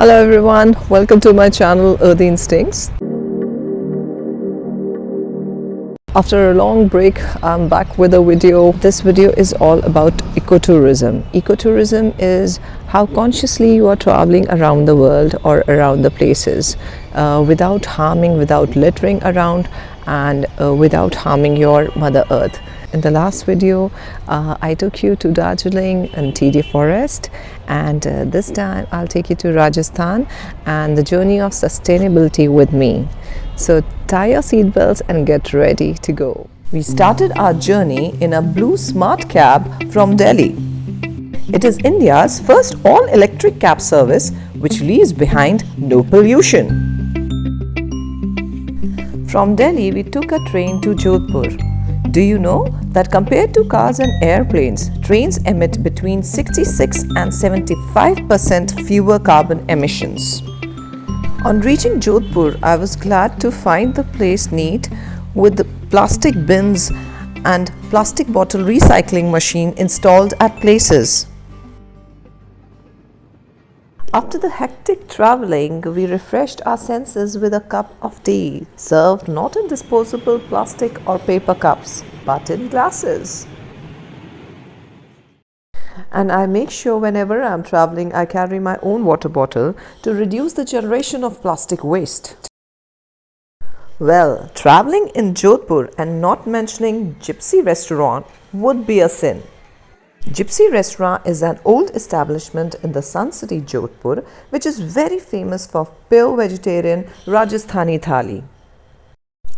Hello everyone, welcome to my channel Earthy Instincts. After a long break, I'm back with a video. This video is all about ecotourism. Ecotourism is how consciously you are traveling around the world or around the places without harming, without littering around, and without harming your Mother Earth. In the last video, I took you to Darjeeling and TD Forest, and this time I'll take you to Rajasthan and the journey of sustainability with me. So tie your seatbelts and get ready to go. We started our journey in a blue smart cab from Delhi. It is India's first all-electric cab service which leaves behind no pollution. From Delhi, we took a train to Jodhpur. Do you know that compared to cars and airplanes, trains emit between 66 and 75% fewer carbon emissions? On reaching Jodhpur, I was glad to find the place neat with the plastic bins and plastic bottle recycling machine installed at places. After the hectic traveling, we refreshed our senses with a cup of tea, served not in disposable plastic or paper cups, but in glasses. And I make sure whenever I'm traveling, I carry my own water bottle to reduce the generation of plastic waste. Well, traveling in Jodhpur and not mentioning Gypsy restaurant would be a sin. Gypsy restaurant is an old establishment in the Sun City, Jodhpur, which is very famous for pure vegetarian Rajasthanithali.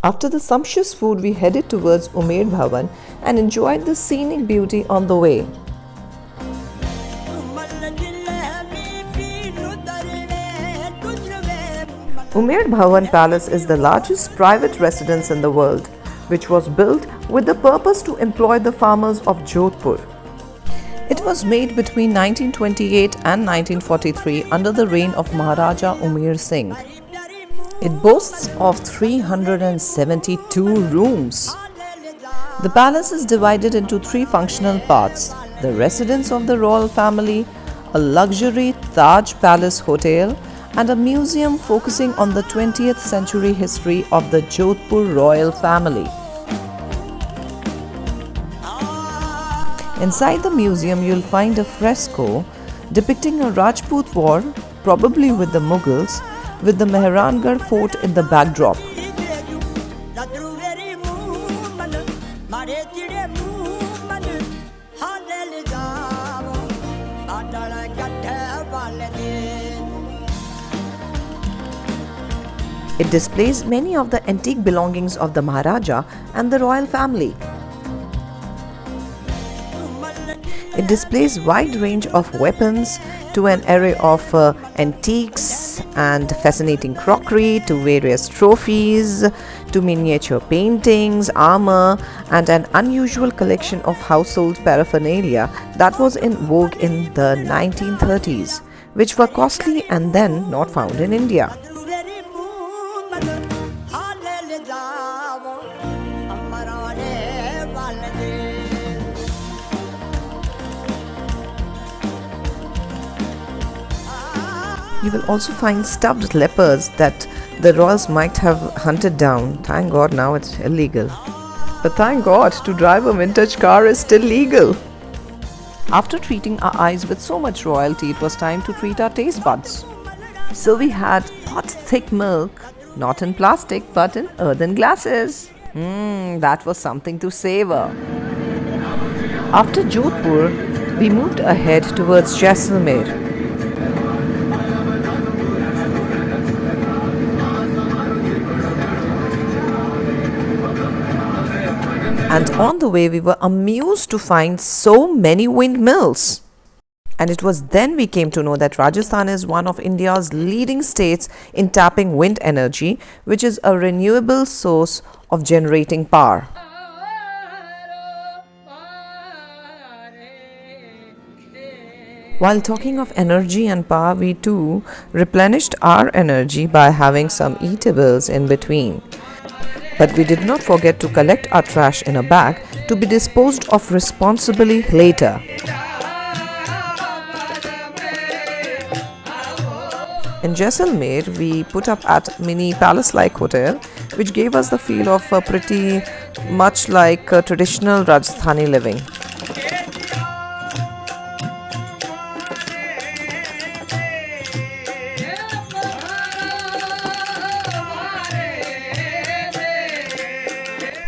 After the sumptuous food, we headed towards Umaidbhawan and enjoyed the scenic beauty on the way. Umaidbhawanpalace is the largest private residence in the world, which was built with the purpose to employ the farmers of Jodhpur. It was made between 1928 and 1943 under the reign of Maharaja Umair Singh. It boasts of 372 rooms. The palace is divided into three functional parts: the residence of the royal family, a luxury Taj Palace hotel, and a museum focusing on the 20th century history of the Jodhpur royal family. Inside the museum, you'll find a fresco depicting a Rajput war, probably with the Mughals, with the Mehrangarh fort in the backdrop. It displays many of the antique belongings of the Maharaja and the royal family. It displays wide range of weapons to an array of antiques and fascinating crockery, to various trophies, to miniature paintings, armor, and an unusual collection of household paraphernalia that was in vogue in the 1930s, which were costly and then not found in India. You will also find stuffed leopards that the royals might have hunted down. Thank God now it's illegal. But thank God, to drive a vintage car is still legal. After treating our eyes with so much royalty, it was time to treat our taste buds. So we had hot thick milk, not in plastic but in earthen glasses. That was something to savor. After Jodhpur, we moved ahead towards Jaiselmer. And on the way, we were amused to find so many windmills. And it was then we came to know that Rajasthan is one of India's leading states in tapping wind energy, which is a renewable source of generating power. While talking of energy and power, we too replenished our energy by having some eatables in between. But we did not forget to collect our trash in a bag to be disposed of responsibly later. In Jaiselmer, we put up at mini palace-like hotel, which gave us the feel of pretty much like traditional Rajasthani living.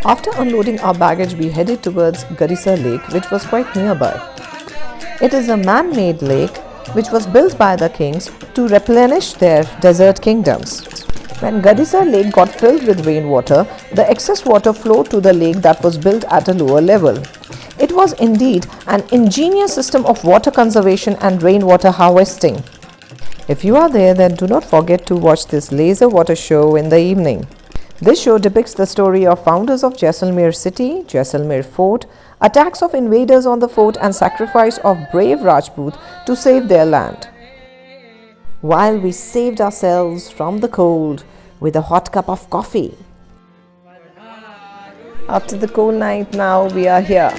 After unloading our baggage, we headed towards Gadisarlake, which was quite nearby. It is a man-made lake which was built by the kings to replenish their desert kingdoms. When Gadisarlake got filled with rainwater, the excess water flowed to the lake that was built at a lower level. It was indeed an ingenious system of water conservation and rainwater harvesting. If you are there, then do not forget to watch this laser water show in the evening. This show depicts the story of founders of Jaiselmer city, Jaiselmer fort, attacks of invaders on the fort and sacrifice of brave Rajput to save their land. While we saved ourselves from the cold with a hot cup of coffee. After the cold night, now we are here.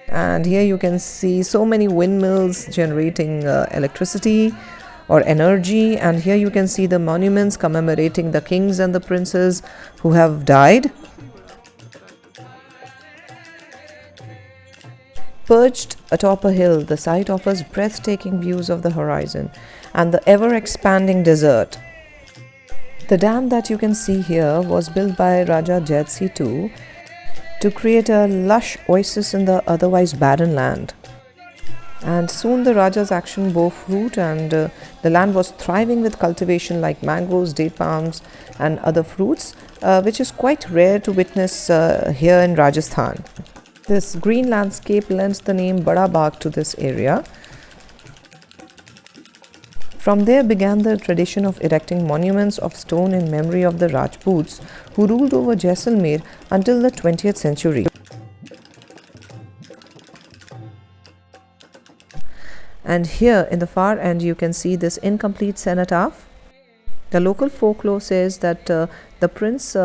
And here you can see so many windmills generating electricity or energy, and here you can see the monuments commemorating the kings and the princes who have died. Perched atop a hill, the site offers breathtaking views of the horizon and the ever-expanding desert. The dam that you can see here was built by Raja Jaiselmer II to create a lush oasis in the otherwise barren land. And soon the Raja's action bore fruit, and the land was thriving with cultivation like mangoes, date palms and other fruits, which is quite rare to witness here in Rajasthan. This green landscape lends the name Bada Bagh to this area. From there began the tradition of erecting monuments of stone in memory of the Rajputs who ruled over Jaiselmer until the 20th century. And here in the far end you can see this incomplete cenotaph. The local folklore says that the prince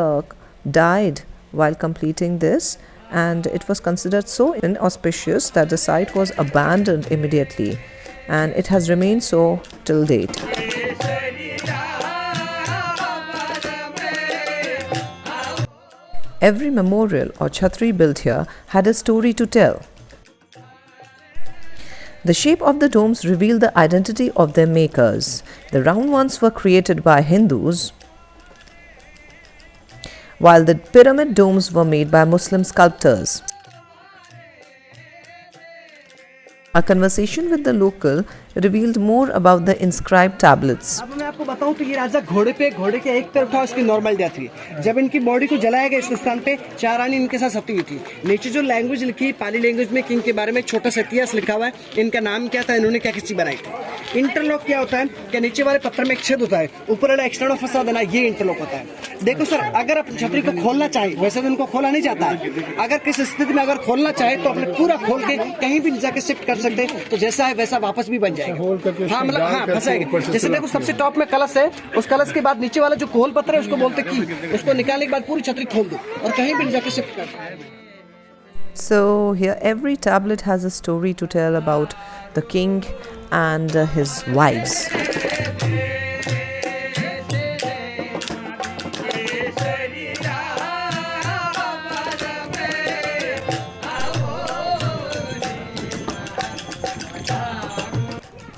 died while completing this, and it was considered so inauspicious that the site was abandoned immediately, and it has remained so till date. Every memorial or chhatri built here had a story to tell. The shape of the domes revealed the identity of their makers. The round ones were created by Hindus, while the pyramid domes were made by Muslim sculptors. A conversation with the local revealed more about the inscribed tablets. अब मैं आपको बताऊं तो ये राजा घोड़े के एक तरफ था उसकी नॉर्मल डेथ हुई। जब इनकी बॉडी को जलाया गया इस स्थान पे, चार रानी इनके साथ सती हुई थी। नीचे जो लैंग्वेज लिखी पाली लैंग्वेज में किंग के बारे में छोटा सा इतिहास लिखा हुआ है, इनका नाम क्या था, इन्होंने क्या किसी बनाई थी। इंटरलॉक क्या होता है कि नीचे वाले पत्थर में एक छेद होता है, ऊपर वाला एक्सटर्नल फंसा देना, ये इंटरलॉक होता है। देखो सर, अगर आप छतरी को खोलना चाहे, वैसे तो इनको खोला नहीं जाता है, अगर किस स्थिति में अगर खोलना चाहे तो अपने पूरा खोल के कहीं भी जाके शिफ्ट कर सकते हैं, तो जैसा है वैसा वापस भी बन जाएगा। हाँ मतलब हाँ फंसाएगा। जैसे देखो सबसे टॉप में कलश है, उस कलश के बाद नीचे वाला जो कोहल पत्थर है उसको बोलते की, उसको निकालने के बाद पूरी छतरी खोल दो और कहीं भी जाके शिफ्ट कर। So here every tablet has a story to tell about the king and his wives.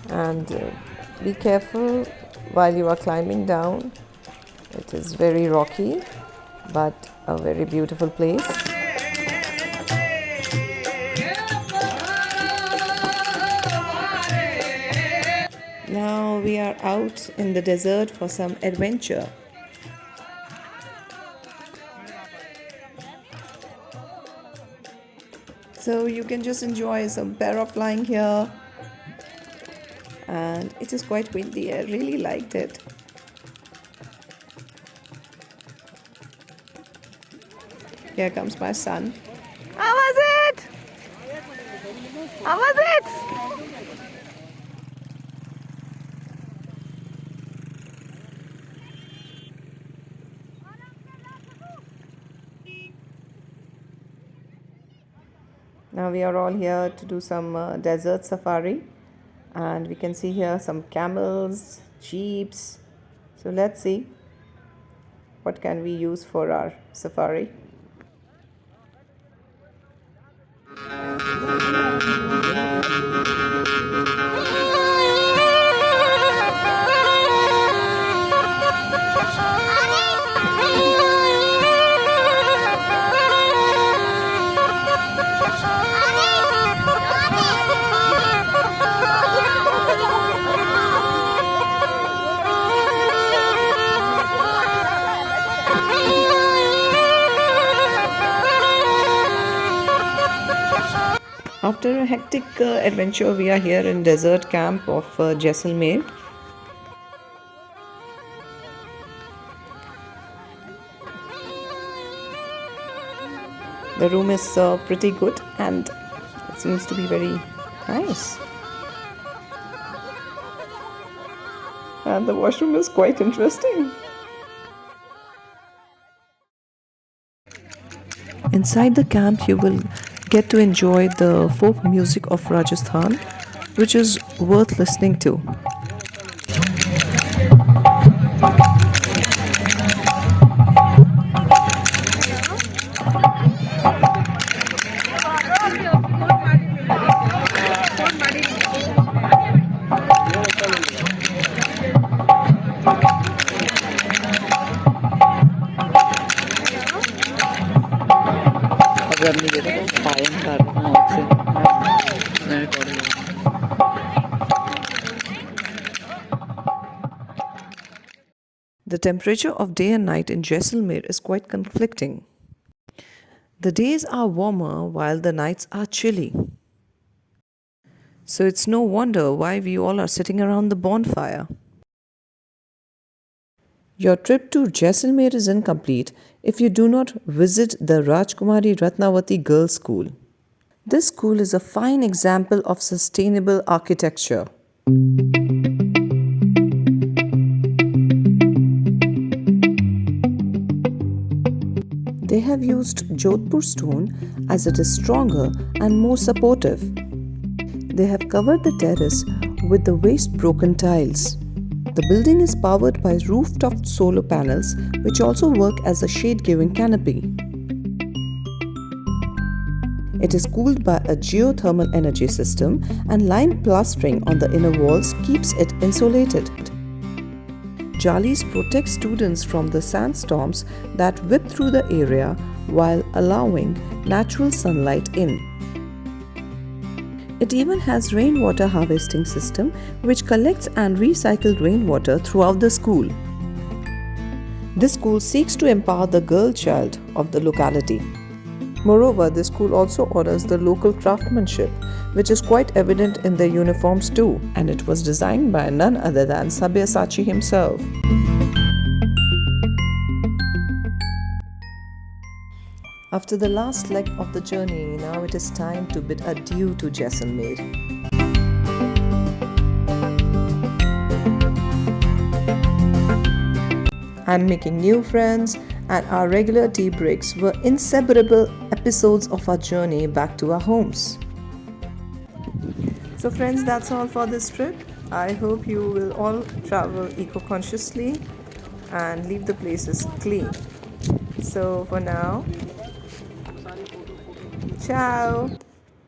And be careful while you are climbing down. It is very rocky, but a very beautiful place. Now we are out in the desert for some adventure. So you can just enjoy some paraflying here. And it is quite windy. I really liked it. Here comes my son. How was it? How was it? Now we are all here to do some desert safari. And we can see here some camels, jeeps. So let's see what can we use for our safari. After a hectic adventure, we are here in desert camp of Jaiselmer. The room is pretty good and it seems to be very nice. And the washroom is quite interesting. Inside the camp, you will get to enjoy the folk music of Rajasthan, which is worth listening to. अगर नहीं देता तो fine कर रहा हूँ आपसे मैं recording The temperature of day and night in Jaiselmer is quite conflicting. The days are warmer while the nights are chilly. So it's no wonder why we all are sitting around the bonfire. Your trip to Jaiselmer is incomplete if you do not visit the Rajkumari Ratnavati Girls' School. This school is a fine example of sustainable architecture. They have used Jodhpur stone as it is stronger and more supportive. They have covered the terrace with the waste broken tiles. The building is powered by rooftop solar panels, which also work as a shade-giving canopy. It is cooled by a geothermal energy system, and lime plastering on the inner walls keeps it insulated. Jalis protect students from the sandstorms that whip through the area while allowing natural sunlight in. It even has rainwater harvesting system which collects and recycles rainwater throughout the school. This school seeks to empower the girl child of the locality. Moreover, this school also honors the local craftsmanship, which is quite evident in their uniforms too, and it was designed by none other than Sabyasachi himself. After the last leg of the journey, now it is time to bid adieu to Jaiselmer. And making new friends and our regular tea breaks were inseparable episodes of our journey back to our homes. So friends, that's all for this trip. I hope you will all travel eco-consciously and leave the places clean. So for now, ciao!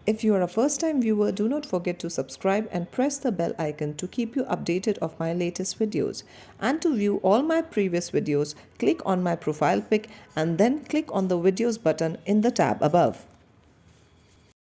If you are a first-time viewer, do not forget to subscribe and press the bell icon to keep you updated of my latest videos. And to view all my previous videos, click on my profile pic and then click on the videos button in the tab above.